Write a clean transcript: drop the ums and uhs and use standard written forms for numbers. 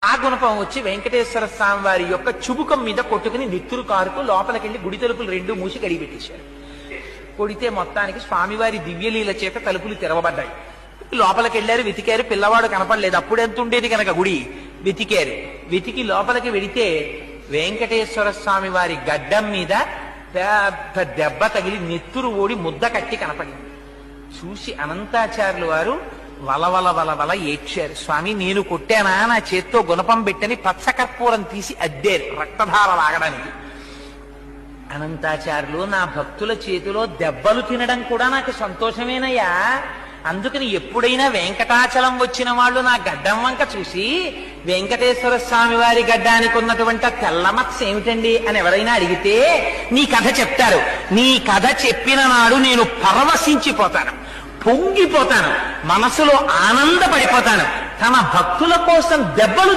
ఆ గుణపం వచ్చి వెంకటేశ్వర స్వామి వారి యొక్క చుబుకం మీద కొట్టుకుని నిత్తురు కారుతూ లోపలికెళ్ళి గుడి తలుపులు రెండు మూసి కడిగి పెట్టేశారు. కొడితే మొత్తానికి స్వామివారి దివ్యలీల చేత తలుపులు తెరవబడ్డాయి. లోపలికి వెళ్ళారు, వెతికారు, పిల్లవాడు కనపడలేదు. అప్పుడు ఎంత ఉండేది కనుక గుడి. వెతికారు, వెతికి లోపలికి వెడితే వెంకటేశ్వర స్వామి వారి గడ్డం మీద పెద్ద దెబ్బ తగిలి నెత్తురు ఓడి ముద్ద కట్టి కనపడింది. చూసి అనంతాచార్యులు వారు వలవల వలవల ఏడ్చారు. స్వామి, నేను కొట్టానా? నా చేత్తో గుణపం పెట్టని పచ్చకర్పూరం తీసి అద్దారు రక్తధార లాగడానికి. అనంతాచార్యులు, నా భక్తుల చేతిలో దెబ్బలు తినడం కూడా నాకు సంతోషమేనయ్యా. అందుకని ఎప్పుడైనా వెంకటాచలం వచ్చిన వాళ్ళు నా గడ్డం వంక చూసి వెంకటేశ్వర స్వామి వారి గడ్డానికి ఉన్నటువంటి తెల్లమత్స ఏమిటండి అని ఎవరైనా అడిగితే నీ కథ చెప్తారు. నీ కథ చెప్పిన నాడు నేను పరవశించిపోతాను, పొంగిపోతాను, మనసులో ఆనందపడిపోతాను. తన భక్తుల కోసం దెబ్బలు